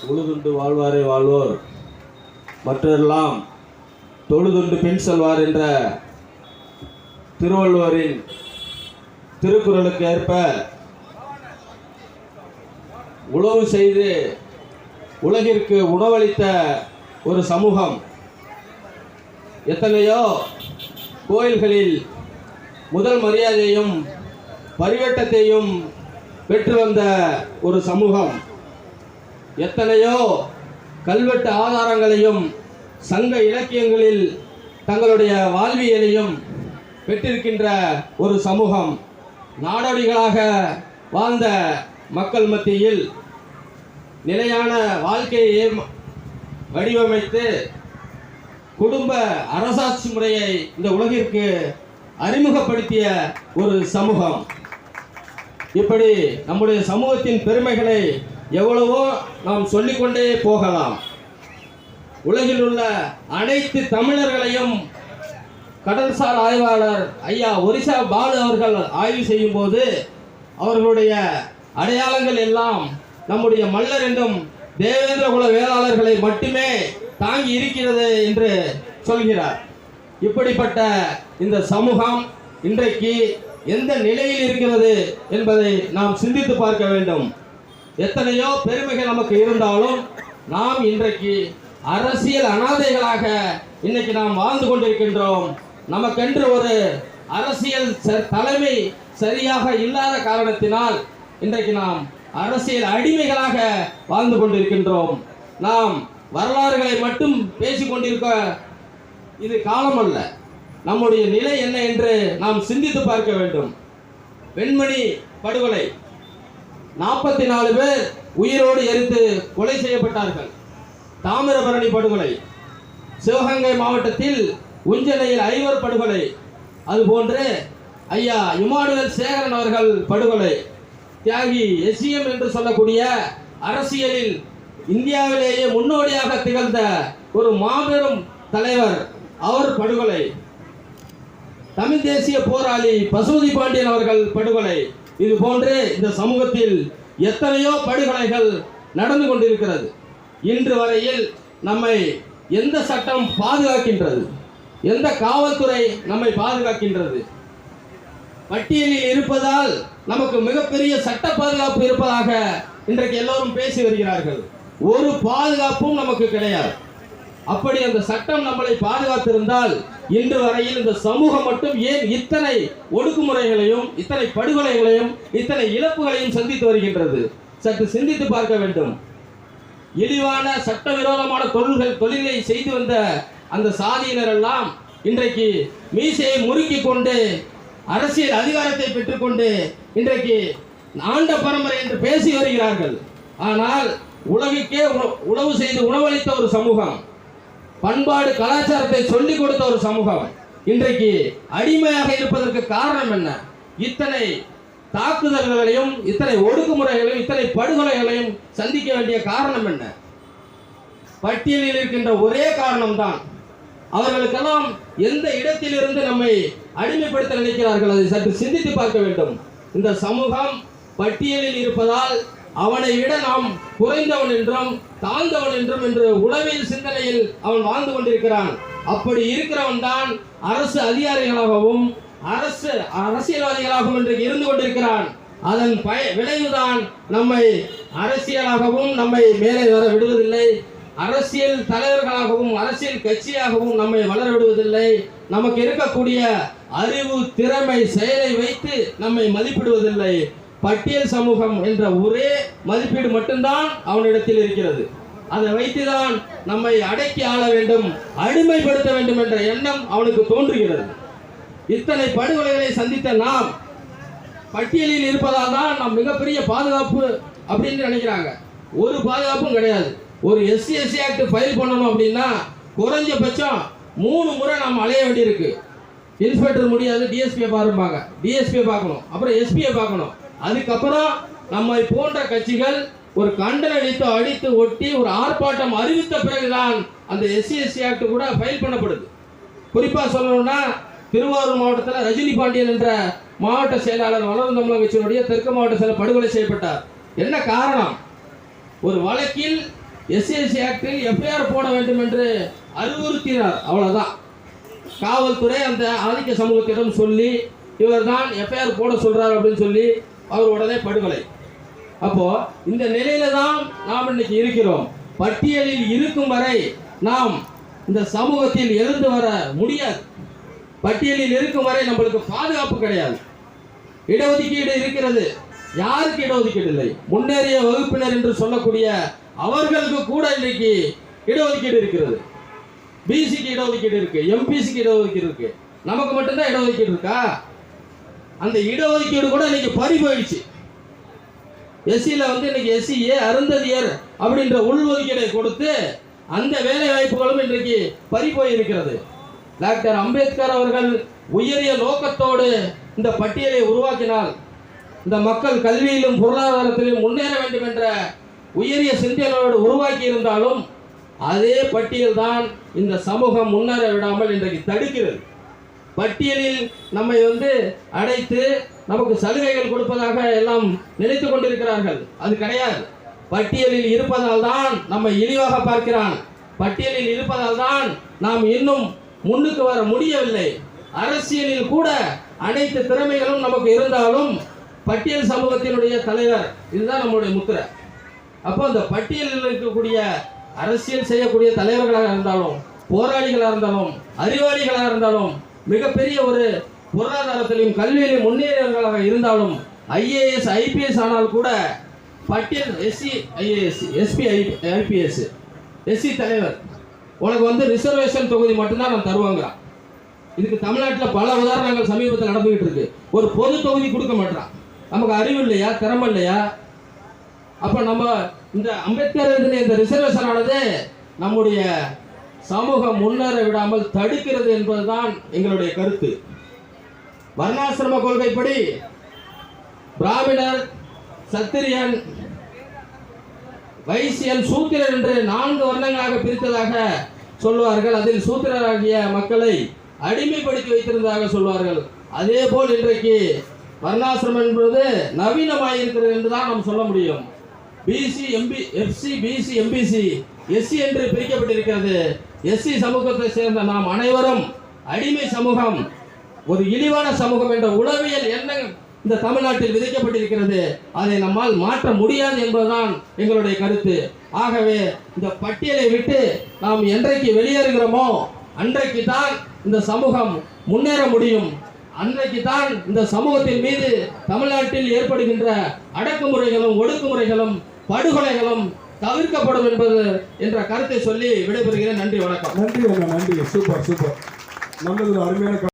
உழுதுண்டு வாழ்வாரே வாழ்வோர் மற்றெல்லாம் தொழுதுண்டு பின் செல்வார் என்ற திருவள்ளுவரின் திருக்குறளுக்கு ஏற்ப உழவு செய்து உலகிற்கு உணவளித்த ஒரு சமூகம். எத்தனையோ கோயில்களில் முதல் மரியாதையும் பரிவட்டத்தையும் பெற்று வந்த ஒரு சமூகம். எத்தனையோ கல்வெட்டு ஆதாரங்களையும் சங்க இலக்கியங்களில் தங்களுடைய வாழ்வியலையும் பெற்றிருக்கின்ற ஒரு சமூகம். நாடோடிகளாக வாழ்ந்த மக்கள் மத்தியில் நிலையான வாழ்க்கையை வடிவமைத்து குடும்ப அரசாட்சி முறையை இந்த உலகிற்கு அறிமுகப்படுத்திய ஒரு சமூகம். இப்படி நம்முடைய சமூகத்தின் பெருமைகளை எவ்வளவோ நாம் சொல்லிக்கொண்டே போகலாம். உலகில் உள்ள அனைத்து தமிழர்களையும் கடல்சார் ஆய்வாளர் ஐயா ஒரிசா பாலு அவர்கள் ஆய்வு செய்யும் போது அவர்களுடைய அடையாளங்கள் எல்லாம் நம்முடைய மல்லர் என்றும் தேவேந்திர குல வேளாளர்களை மட்டுமே தாங்கி இருக்கிறது என்று சொல்கிறார். இப்படிப்பட்ட இந்த சமூகம் இன்றைக்கு எந்த நிலையில் இருக்கிறது என்பதை நாம் சிந்தித்து பார்க்க வேண்டும். எத்தனையோ பெருமைகள் நமக்கு இருந்தாலும் நாம் இன்றைக்கு அரசியல் அனாதைகளாக இன்னைக்கு நாம் வாழ்ந்து கொண்டிருக்கின்றோம். நமக்கென்று ஒரு அரசியல் தலைமை சரியாக இல்லாத காரணத்தினால் இன்றைக்கு நாம் அரசியல் அடிமைகளாக வாழ்ந்து கொண்டிருக்கின்றோம். நாம் வரலாறுகளை மட்டும் பேசிக்கொண்டிருக்க இது காலம் அல்ல. நம்முடைய நிலை என்ன என்று நாம் சிந்தித்து பார்க்க வேண்டும். வெண்மணி படுகொலை, 44 பேர் உயிரோடு எரித்து கொலை செய்யப்பட்டார்கள். தாமிரபரணி படுகொலை, சிவகங்கை மாவட்டத்தில் உஞ்சனையில் 5 படுகொலை, அதுபோன்று ஐயா இமானுவேல் சேகரன் அவர்கள் படுகொலை, தியாகி எஸ்எம் என்று சொல்லக்கூடிய அரசியலில் இந்தியாவிலேயே முன்னோடியாக திகழ்ந்த ஒரு மாபெரும் தலைவர் அவர் படுகொலை, தமிழ் தேசிய போராளி பசுபதி பாண்டியன் அவர்கள் படுகொலை. இது போன்று இந்த சமூகத்தில் எத்தனையோ படுகொலைகள் நடந்து கொண்டிருக்கிறது. இன்று வரையில் நம்மை எந்த சட்டம் பாதுகாக்கின்றது? எந்த காவல்துறை நம்மை பாதுகாக்கின்றது? பட்டியலில் இருப்பதால் நமக்கு மிகப்பெரிய சட்ட பாதுகாப்பு இருப்பதாக இன்றைக்கு எல்லோரும் பேசி வருகிறார்கள். ஒரு பாதுகாப்பும் நமக்கு கிடையாது. அப்படி அந்த சட்டம் நம்மளை பாதுகாத்திருந்தால் இன்று வரையில் இந்த சமூகம் மட்டும் ஏன் இத்தனை ஒடுக்குமுறைகளையும் இத்தனை படுகொலைகளையும் இத்தனை இழப்புகளையும் சந்தித்து வருகின்றது? சற்று சிந்தித்து பார்க்க வேண்டும். இழிவான சட்டவிரோதமான தொழிலை செய்து வந்த அந்த சாதியினர் எல்லாம் இன்றைக்கு மீசையை முறுக்கி கொண்டு அரசியல் அதிகாரத்தை பெற்றுக்கொண்டு இன்றைக்கு ஆண்ட பரம்பரை என்று பேசி வருகிறார்கள். ஆனால் உலகுக்கே உணவு செய்து உணவளித்த ஒரு சமூகம், பண்பாடு கலாச்சாரத்தை சொல்லிக் கொடுத்த ஒரு சமூகம் இன்றைக்கு அடிமையாக இருப்பதற்கு காரணம் என்ன? இத்தனை தாக்குதல்களையும் இத்தனை ஒடுக்குமுறைகளையும் இத்தனை படுகொலைகளையும் சந்திக்க வேண்டிய காரணம் என்ன? பட்டியலில் இருக்கின்ற ஒரே காரணம்தான். அவர்களுக்கெல்லாம் எந்த இடத்திலிருந்து நம்மை அடிமைப்படுத்த நினைக்கிறார்கள்? அதை சற்று சிந்தித்து பார்க்க வேண்டும். இந்த சமூகம் பட்டியலில் இருப்பதால் அவனை விட நாம் குறைந்தவன் என்றும் தாழ்ந்தவன் என்றும் என்று உளவியல் சிந்தனையில் அவன் வாழ்ந்து கொண்டிருக்கிறான். அப்படி இருக்கிறவன் தான் அரசு அதிகாரிகளாகவும் அரசியல்வாதிகளாகவும் இன்றைக்கு இருந்து கொண்டிருக்கிறான். அதன் விளைவுதான் நம்மை அரசியலாகவும் நம்மை மேலே வர விடுவதில்லை, அரசியல் தலைவர்களாகவும் அரசியல் கட்சியாகவும் நம்மை வளர விடுவதில்லை. நமக்கு இருக்கக்கூடிய அறிவு திறமை செயலை வைத்து நம்மை மதிப்பிடுவதில்லை. பட்டியல் சமூகம் என்ற ஒரே மதிப்பீடு மட்டும்தான் அவனிடத்தில் இருக்கிறது. அதை வைத்துதான் நம்மை அடக்கி ஆள வேண்டும், அடிமைப்படுத்த வேண்டும் என்ற எண்ணம் அவனுக்கு தோன்றுகிறது. இத்தனை படுகொலைகளை சந்தித்த நாம் பட்டியலில் இருப்பதால் தான் நாம் மிகப்பெரிய பாதுகாப்பு அப்படின்னு நினைக்கிறாங்க. ஒரு பாதுகாப்பும் கிடையாது. ஒரு SC ஆக்ட் ஃபைல் பண்ணணும் அப்படின்னா குறைஞ்சபட்சம் 3 முறை நாம் அலைய வேண்டியிருக்கு. இன்ஸ்பெக்டர் முடியாது, டிஎஸ்பியை பாருப்பாங்க, டிஎஸ்பியை பார்க்கணும், அப்புறம் எஸ்பியை பார்க்கணும். அதுக்கப்புறம் நம்மை போன்ற கட்சிகள் ஒரு கண்டன அடித்து ஒட்டி ஒரு ஆர்ப்பாட்டம் அறிவித்த பிறகுதான் அந்த SC ஆக்ட் கூட ஃபைல் பண்ணப்படுது. குறிப்பாக சொல்லணும்னா திருவாரூர் மாவட்டத்தில் ரஜினி பாண்டியன் என்ற மாவட்ட செயலாளர் வளரும் தமிழக கட்சியினுடைய தெற்கு மாவட்ட செயலர் படுகொலை செய்யப்பட்டார். என்ன காரணம்? ஒரு வழக்கில் SC ஆக்டில் எஃப்ஐஆர் போட வேண்டும் என்று அறிவுறுத்தினார். அவ்வளவுதான். காவல்துறை அந்த ஆதிக்க சமூகத்திடம் சொல்லி இவர் தான் எஃப்ஐஆர் போட சொல்றார் அப்படின்னு சொல்லி அவர் உடனே படுகொலை. அப்போ இந்த நிலையில தான் நாம் இன்னைக்கு இருக்கிறோம். பட்டியலில் இருக்கும் வரை நாம் இந்த சமூகத்தில் எழுந்து வர முடியாது. பட்டியலில் இருக்கும் வரை நம்மளுக்கு பாதுகாப்பு கிடையாது. இடஒதுக்கீடு இருக்கிறது, யாருக்கு இடஒதுக்கீடு இல்லை? முன்னேறிய வகுப்பினர் என்று சொல்லக்கூடிய அவர்களுக்கு கூட இன்னைக்கு இடஒதுக்கீடு இருக்கிறது. பிசிக்கு இடஒதுக்கீடு இருக்கு, எம்பிசிக்கு இடஒதுக்கீடு இருக்கு. நமக்கு மட்டும்தான் இடஒதுக்கீடு இருக்கா? அந்த இடஒதுக்கீடு கூட இன்னைக்கு பறி போயிடுச்சு. எஸ்சியில் இன்னைக்கு SCA அருந்ததியர் அப்படின்ற உள்ஒதுக்கீடை கொடுத்து அந்த வேலை வாய்ப்புகளும் இன்றைக்கு பறி போயிருக்கிறது. டாக்டர் அம்பேத்கர் அவர்கள் உயரிய நோக்கத்தோடு இந்த பட்டியலை உருவாக்கினால் இந்த மக்கள் கல்வியிலும் பொருளாதாரத்திலும் முன்னேற வேண்டும் என்ற உயரிய சிந்தனையோடு உருவாக்கி இருந்தாலும் அதே பட்டியல் தான் இந்த சமூகம் முன்னேற விடாமல் இன்றைக்கு தடுக்கிறது. பட்டியலில் நம்மை அடைத்து நமக்கு சலுகைகள் கொடுப்பதாக எல்லாம் நினைத்து கொண்டிருக்கிறார்கள். அது கிடையாது. பட்டியலில் இருப்பதால் தான் நம்மை இழிவாக பார்க்கிறான். பட்டியலில் இருப்பதால் தான் நாம் இன்னும் முன்னுக்கு வர முடியவில்லை. அரசியலில் கூட அனைத்து திறமைகளும் நமக்கு இருந்தாலும் பட்டியல் சமூகத்தினுடைய தலைவர் இதுதான் நம்முடைய முத்திரை. அப்போ அந்த பட்டியலில் இருக்கக்கூடிய அரசியல் செய்யக்கூடிய தலைவர்களாக இருந்தாலும், போராளிகளாக இருந்தாலும், அறிவாளிகளாக இருந்தாலும், மிகப்பெரிய ஒரு பொருளாதாரத்திலும் கல்வியிலும் முன்னேறியவர்களாக இருந்தாலும், IAS IPS ஆனால் கூட பட்டியல் SC IAS SP IPS SC தலைவர் உனக்கு ரிசர்வேஷன் தொகுதி மட்டும்தான் நான் தருவாங்கிறான். இதுக்கு தமிழ்நாட்டில் பல உதாரணங்கள் சமீபத்தில் நடந்துகிட்டு இருக்கு. ஒரு பொது தொகுதி கொடுக்க மாட்டான். நமக்கு அறிவு இல்லையா, திறமை இல்லையா? அப்ப நம்ம இந்த அம்பேத்கர் இந்த ரிசர்வேஷன் ஆனது நம்முடைய சமூகம் முன்னேற விடாமல் தடுக்கிறது என்பதுதான் எங்களுடைய கருத்து. வர்ணாசிரம கொள்கைப்படி பிராமணர், சத்திரியன், வைசியன், சூத்திரர் என்று 4 வர்ணங்களாக பிரித்ததாக சொல்வார்கள். அதில் சூத்திரராகிய மக்களை அடிமைப்படுத்தி வைத்திருந்ததாக சொல்வார்கள். அதே போல் இன்றைக்கு வர்ணாசிரமம் என்பது நவீனமாயிருக்கிறது என்றுதான் நாம் சொல்ல முடியும். BC FC BC MBC SC என்று பிரிக்கப்பட்டிருக்கிறது. SC சமூகத்தை சேர்ந்த நாம் அனைவரும் அடிமை சமூகம், ஒரு இழிவான சமூகம் என்ற உளவியல் எண்ணம் இந்த தமிழ்நாட்டில் விதிக்கப்பட்டிருக்கிறது. அதை நம்மால் மாற்ற முடியாது என்பதுதான் எங்களுடைய கருத்து. ஆகவே இந்த பட்டியலை விட்டு நாம் என்றைக்கு வெளியேறுகிறோமோ அன்றைக்கு தான் இந்த சமூகம் முன்னேற முடியும். அன்றைக்கு தான் இந்த சமூகத்தின் மீது தமிழ்நாட்டில் ஏற்படுகின்ற அடக்குமுறைகளும் ஒடுக்குமுறைகளும் படுகொலைகளும் தவிர்க்கப்படும் என்பது என்ற கருத்தை சொல்லி விடைபெறுகிறேன். நன்றி, வணக்கம். நன்றி, நன்றி. Super super. நல்லது, அருமையான